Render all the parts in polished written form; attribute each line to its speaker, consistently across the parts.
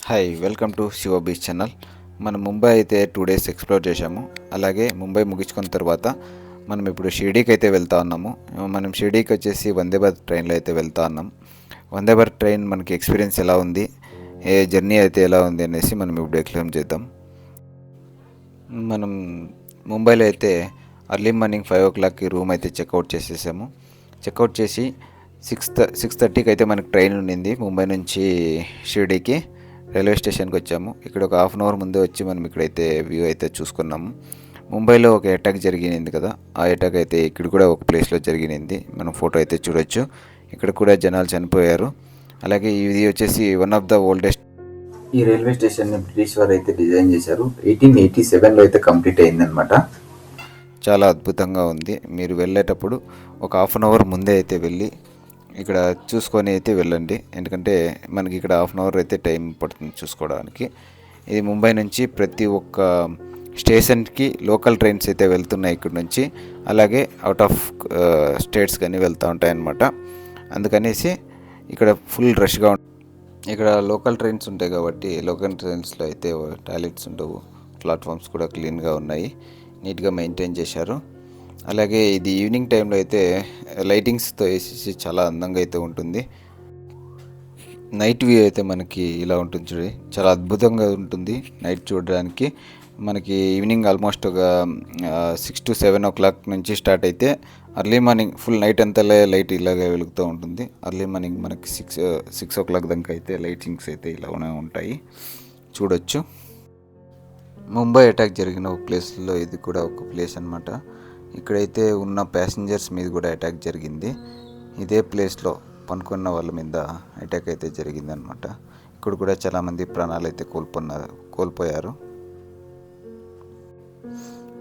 Speaker 1: Hi, welcome to Shiva beach channel. మనం ముంబై అయితే 2 days explore చేశాము. అలాగే ముంబై ముగించుకున్న తర్వాత మనం ఇప్పుడు షిర్డీకి అయితే వెళ్తా ఉన్నాము. మనం షిర్డీకి వచ్చేసి వందే భారత్ ట్రైన్లో అయితే వెళ్తా ఉన్నాం. వందే భారత్ ట్రైన్ మనకి ఎక్స్పీరియన్స్ ఎలా ఉంది, ఏ జర్నీ అయితే ఎలా ఉంది అనేసి మనం ఇప్పుడు ఎక్స్ప్లెయిన్ చేద్దాం. మనం ముంబైలో అయితే అర్లీ మార్నింగ్ 5 o'clockకి రూమ్ అయితే చెక్అవుట్ చేసేసాము. చెక్అవుట్ చేసి 6:30కి అయితే మనకు ట్రైన్ ఉండింది ముంబై నుంచి షిర్డీకి. రైల్వే స్టేషన్కి వచ్చాము. ఇక్కడ ఒక హాఫ్ అన్ అవర్ ముందే వచ్చి మనం ఇక్కడైతే వ్యూ అయితే చూసుకున్నాము. ముంబైలో ఒక అటాక్ జరిగింది కదా, ఆ అటాక్ అయితే ఇక్కడ కూడా ఒక ప్లేస్లో జరిగింది. మనం ఫోటో అయితే చూడొచ్చు. ఇక్కడ కూడా జనాలు చనిపోయారు. అలాగే ఇది వచ్చేసి వన్ ఆఫ్ ద ఓల్డెస్ట్. ఈ రైల్వే స్టేషన్ని బ్రిటిష్ వారు అయితే డిజైన్ చేశారు. 1887లో అయితే కంప్లీట్ అయిందనమాట. చాలా అద్భుతంగా ఉంది. మీరు వెళ్ళేటప్పుడు ఒక హాఫ్ అన్ అవర్ ముందే అయితే వెళ్ళి ఇక్కడ చూసుకొని అయితే వెళ్ళండి. ఎందుకంటే మనకి ఇక్కడ హాఫ్ అన్ అవర్ అయితే టైం పడుతుంది చూసుకోవడానికి. ఇది ముంబై నుంచి ప్రతి ఒక్క స్టేషన్కి లోకల్ ట్రైన్స్ అయితే వెళ్తున్నాయి ఇక్కడ నుంచి. అలాగే అవుట్ ఆఫ్ స్టేట్స్ కానీ వెళ్తూ ఉంటాయి అన్నమాట. అందుకనేసి ఇక్కడ ఫుల్ రష్గా ఇక్కడ లోకల్ ట్రైన్స్ ఉంటాయి కాబట్టి లోకల్ ట్రైన్స్లో అయితే టాయిలెట్స్ ఉండవు. ప్లాట్ఫామ్స్ కూడా క్లీన్గా ఉన్నాయి, నీట్గా మెయింటైన్ చేశారు. అలాగే ఇది ఈవినింగ్ టైంలో అయితే లైటింగ్స్తో వేసేసి చాలా అందంగా అయితే ఉంటుంది. నైట్ వ్యూ అయితే మనకి ఇలా ఉంటుంది చూడండి, చాలా అద్భుతంగా ఉంటుంది నైట్ చూడడానికి. మనకి ఈవినింగ్ ఆల్మోస్ట్ ఒక 6 to 7 o'clock నుంచి స్టార్ట్ అయితే అర్లీ మార్నింగ్ ఫుల్ నైట్ అంతా లైట్ ఇలాగే వెలుగుతూ ఉంటుంది. అర్లీ మార్నింగ్ మనకి 6 o'clock దాకా అయితే లైటింగ్స్ అయితే ఇలానే ఉంటాయి, చూడొచ్చు. ముంబై అటాక్ జరిగిన ఒక ప్లేస్లో ఇది కూడా ఒక ప్లేస్ అనమాట. ఇక్కడైతే ఉన్న ప్యాసింజర్స్ మీద కూడా అటాక్ జరిగింది. ఇదే ప్లేస్లో పనుకున్న వాళ్ళ మీద అటాక్ అయితే జరిగిందనమాట. ఇక్కడ కూడా చాలామంది ప్రాణాలు అయితే కోల్పోయారు.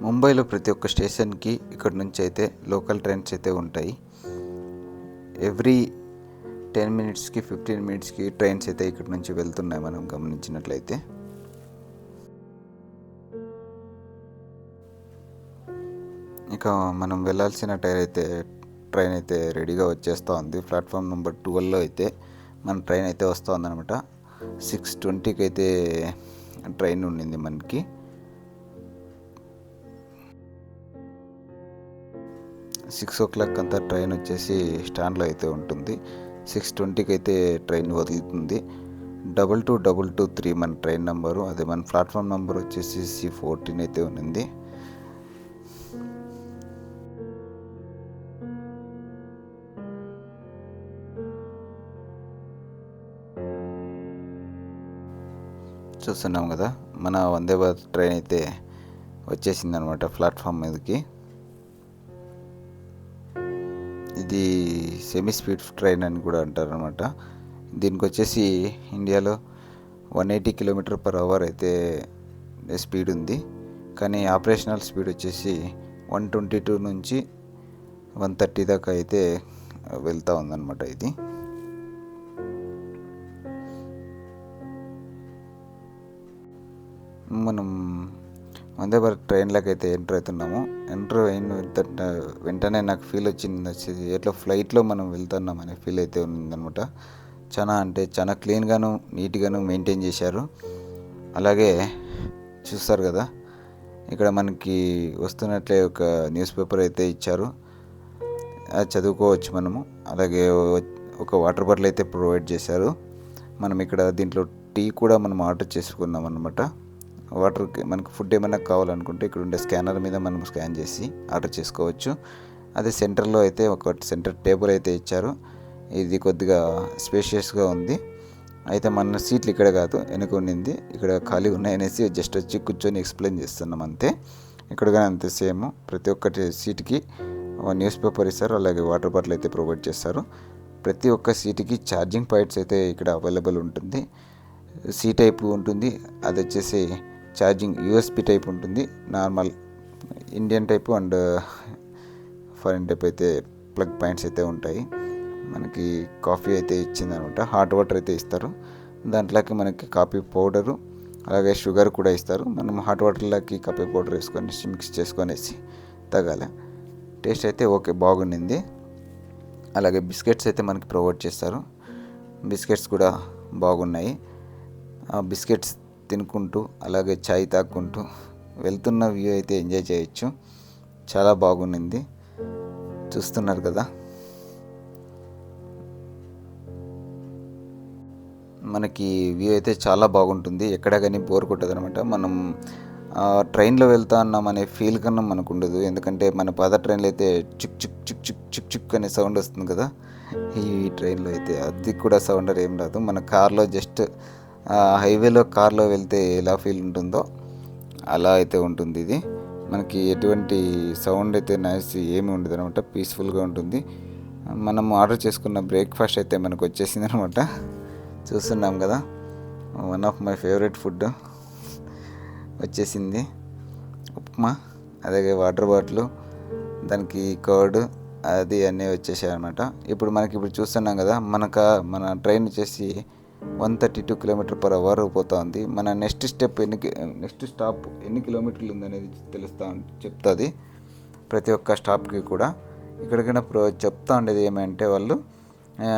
Speaker 1: ముంబైలో ప్రతి ఒక్క స్టేషన్కి ఇక్కడ నుంచి అయితే లోకల్ ట్రైన్స్ అయితే ఉంటాయి. ఎవ్రీ 10 minutesకి 15 minutesకి ట్రైన్స్ అయితే ఇక్కడ నుంచి వెళ్తున్నాయి మనం గమనించినట్లయితే. ఇక మనం వెళ్ళాల్సిన ట్రైన్ అయితే రెడీగా వచ్చేస్తూ ఉంది. ప్లాట్ఫామ్ నెంబర్ 12లో అయితే మన ట్రైన్ అయితే వస్తూ ఉందన్నమాట. 6:20కి అయితే ట్రైన్ ఉండింది మనకి. 6 o'clock అంతా ట్రైన్ వచ్చేసి స్టాండ్లో అయితే ఉంటుంది. 6:20కి అయితే ట్రైన్ వదులుతుంది. 222223 మన ట్రైన్ నెంబరు. అదే మన ప్లాట్ఫామ్ నెంబర్ వచ్చేసి C14 అయితే ఉంది. చూస్తున్నాం కదా, మన వందే భారత్ ట్రైన్ అయితే వచ్చేసింది అనమాట ప్లాట్ఫామ్ మీదకి. ఇది సెమీ స్పీడ్ ట్రైన్ అని కూడా అంటారు అనమాట. దీనికి వచ్చేసి ఇండియాలో 180 km/h అయితే స్పీడ్ ఉంది. కానీ ఆపరేషనల్ స్పీడ్ వచ్చేసి 122 నుంచి 130 దాకా అయితే వెళ్తూ ఉందన్నమాట. ఇది మనం వందే భారత్ ట్రైన్లోకి అయితే ఎంటర్ అవుతున్నాము. ఎంటర్ అయిన వెంటనే నాకు ఫీల్ వచ్చింది, ఎట్లా ఫ్లైట్లో మనం వెళ్తున్నాం అనే ఫీల్ అయితే ఉందన్నమాట. చాలా క్లీన్గాను నీట్గాను మెయింటైన్ చేశారు. అలాగే చూస్తారు కదా, ఇక్కడ మనకి వస్తున్నట్లే ఒక న్యూస్ పేపర్ అయితే ఇచ్చారు, అది చదువుకోవచ్చు మనము. అలాగే ఒక వాటర్ బాటిల్ అయితే ప్రొవైడ్ చేశారు. మనం ఇక్కడ దీంట్లో టీ కూడా మనం ఆర్డర్ చేసుకున్నాం అన్నమాట. వాటర్కి మనకు ఫుడ్ ఏమైనా కావాలనుకుంటే ఇక్కడ ఉండే స్కానర్ మీద మనం స్కాన్ చేసి ఆర్డర్ చేసుకోవచ్చు. అదే సెంటర్లో అయితే ఒక సెంటర్ టేబుల్ అయితే ఇచ్చారు. ఇది కొద్దిగా స్పేషియస్గా ఉంది. అయితే మన సీట్లు ఇక్కడ కాదు, వెనుక ఉండింది. ఇక్కడ ఖాళీ ఉన్నాయనేసి జస్ట్ వచ్చి కూర్చొని ఎక్స్ప్లెయిన్ చేస్తున్నాం అంతే. ఇక్కడ కానీ అంతే సేమ్. ప్రతి ఒక్కటి సీట్కి న్యూస్ పేపర్ ఇస్తారు. అలాగే వాటర్ బాటిల్ అయితే ప్రొవైడ్ చేస్తారు. ప్రతి ఒక్క సీటుకి ఛార్జింగ్ పాయింట్స్ అయితే ఇక్కడ అవైలబుల్ ఉంటుంది. సి టైప్ ఉంటుంది, అది వచ్చేసి ఛార్జింగ్ USB టైప్ ఉంటుంది. Normal Indian type and foreign type అయితే ప్లగ్ పాయింట్స్ అయితే ఉంటాయి. మనకి కాఫీ అయితే ఇచ్చిందనమాట. హాట్ వాటర్ అయితే ఇస్తారు. దాంట్లోకి మనకి కాఫీ పౌడరు అలాగే షుగర్ కూడా ఇస్తారు. మనం హాట్ వాటర్లోకి కాఫీ పౌడర్ వేసుకొని మిక్స్ చేసుకొనేసి తాగాలి. టేస్ట్ అయితే ఓకే, బాగుండింది. అలాగే బిస్కెట్స్ అయితే మనకి ప్రొవైడ్ చేస్తారు. బిస్కెట్స్ కూడా బాగున్నాయి. బిస్కెట్స్ తినుకుంటూ అలాగే చాయ్ తాక్కుంటూ వెళ్తున్న వ్యూ అయితే ఎంజాయ్ చేయొచ్చు. చాలా బాగుండింది, చూస్తున్నారు కదా. మనకి వ్యూ అయితే చాలా బాగుంటుంది, ఎక్కడ కానీ బోర్ కొట్టదు అనమాట. మనం ట్రైన్లో వెళ్తా ఉన్నాం అనే ఫీల్ కన్నా మనకు ఉండదు, ఎందుకంటే మన పాత ట్రైన్లో అయితే చిక్ చిక్ చిక్ చిక్ చిక్ చిక్ అనే సౌండ్ వస్తుంది కదా. ఈ ట్రైన్లో అయితే అది కూడా సౌండ్ ఏం రాదు. మన కార్లో జస్ట్ హైవేలో కార్లో వెళ్తే ఎలా ఫీల్ ఉంటుందో అలా అయితే ఉంటుంది ఇది. మనకి ఎటువంటి సౌండ్ అయితే నాయిస్ ఏమి ఉండదు అనమాట, పీస్ఫుల్గా ఉంటుంది. మనం ఆర్డర్ చేసుకున్న బ్రేక్ఫాస్ట్ అయితే మనకు వచ్చేసింది అనమాట, చూస్తున్నాం కదా. One of my favourite food వచ్చేసింది, ఉప్మా, అలాగే వాటర్ బాటిల్, దానికి కర్డ్ అది అన్నీ వచ్చేసాయి అనమాట. ఇప్పుడు చూస్తున్నాం కదా, మన ట్రైన్ వచ్చేసి 132 km/h పోతూ ఉంది. మన నెక్స్ట్ స్టాప్ ఎన్ని కిలోమీటర్లు ఉందనేది చెప్తుంది ప్రతి ఒక్క స్టాప్కి కూడా. ఇక్కడికైనా చెప్తా ఉండేది ఏమంటే వాళ్ళు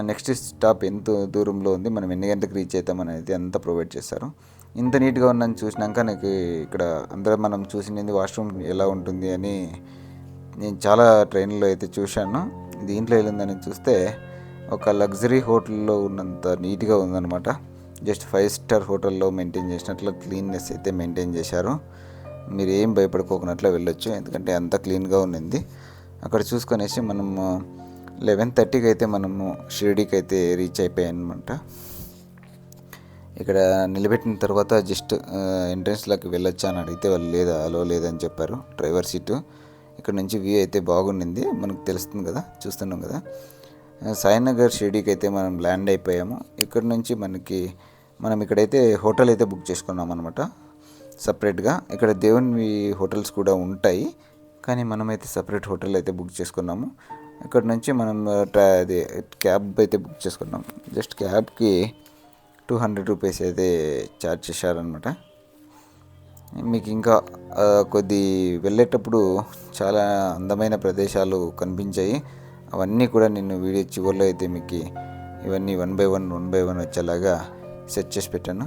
Speaker 1: నెక్స్ట్ స్టాప్ ఎంత దూరంలో ఉంది, మనం ఎన్ని గంటలకు రీచ్ అవుతాం అనేది అంతా ప్రొవైడ్ చేస్తారు. ఇంత నీట్గా ఉందని చూసినాక నాకు ఇక్కడ అందరూ మనం చూసినది వాష్రూమ్ ఎలా ఉంటుంది అని నేను చాలా ట్రైన్లో అయితే చూశాను. దీంట్లో వెళ్ళిందని చూస్తే ఒక లగ్జరీ హోటల్లో ఉన్నంత నీట్గా ఉందన్నమాట. జస్ట్ 5 స్టార్ హోటల్లో మెయింటైన్ చేసినట్లు క్లీన్నెస్ అయితే మెయింటైన్ చేశారు. మీరు ఏం భయపడుకోకున్నట్లు వెళ్ళొచ్చు, ఎందుకంటే అంత క్లీన్గా ఉన్నింది. అక్కడ చూసుకొనేసి మనము 11:30కి అయితే మనము షిరిడీకి అయితే రీచ్ అయిపోయామన్నమాట. ఇక్కడ నిలబెట్టిన తర్వాత జస్ట్ ఎంట్రన్స్లోకి వెళ్ళొచ్చా అని అడిగితే వాళ్ళు అలో లేదని చెప్పారు. డ్రైవర్ సీటు ఇక్కడ నుంచి వ్యూ అయితే బాగుండింది, మనకు తెలుస్తుంది కదా, చూస్తున్నాం కదా. సాయినగర్ షిరిడీకి అయితే మనం ల్యాండ్ అయిపోయాము. ఇక్కడ నుంచి మనం ఇక్కడైతే హోటల్ అయితే బుక్ చేసుకున్నాం అనమాట సపరేట్గా. ఇక్కడ దేవుని హోటల్స్ కూడా ఉంటాయి, కానీ మనమైతే సపరేట్ హోటల్ అయితే బుక్ చేసుకున్నాము. ఇక్కడ నుంచి మనం క్యాబ్ అయితే బుక్ చేసుకున్నాం. జస్ట్ క్యాబ్కి 200 రూపీస్ అయితే ఛార్జ్ చేశారనమాట. మీకు ఇంకా వెళ్ళేటప్పుడు చాలా అందమైన ప్రదేశాలు కనిపించాయి. అవన్నీ కూడా నేను వీడియో చివరిలో అయితే మీకు ఇవన్నీ వన్ బై వన్ వచ్చేలాగా సెట్ చేసి పెట్టాను,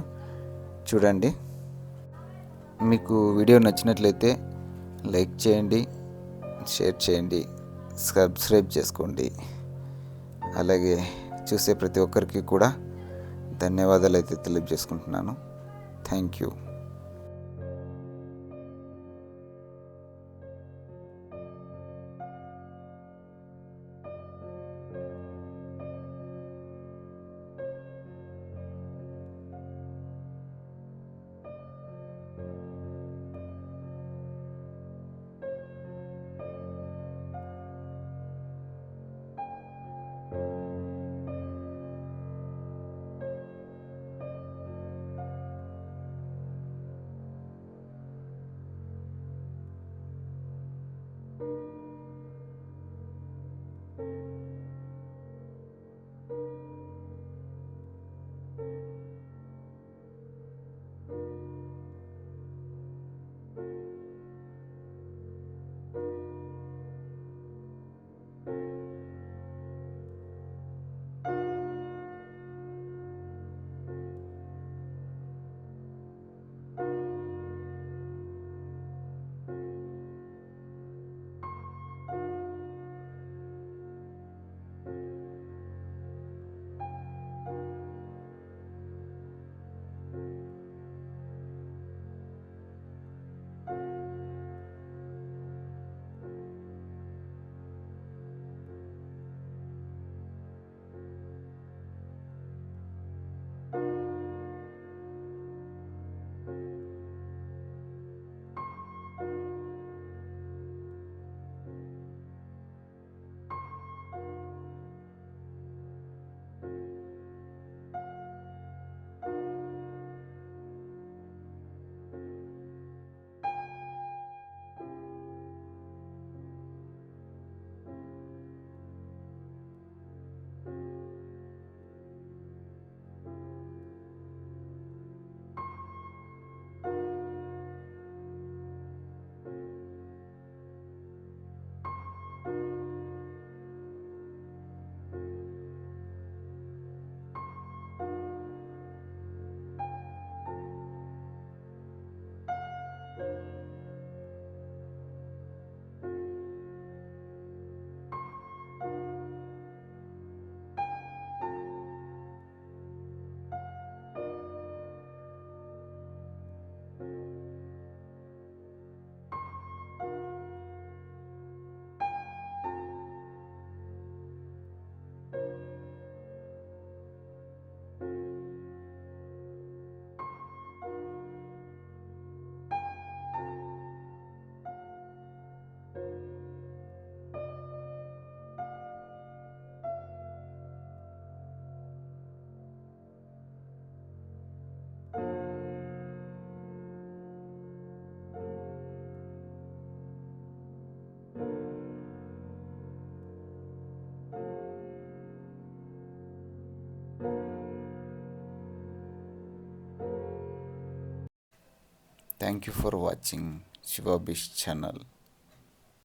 Speaker 1: చూడండి. మీకు వీడియో నచ్చినట్లయితే లైక్ చేయండి, షేర్ చేయండి, సబ్స్క్రైబ్ చేసుకోండి. అలాగే చూసే ప్రతి ఒక్కరికి కూడా ధన్యవాదాలు అయితే తెలియజేసుకుంటున్నాను. Thank you. Thank you for watching శివాబీష్ ఛానల్.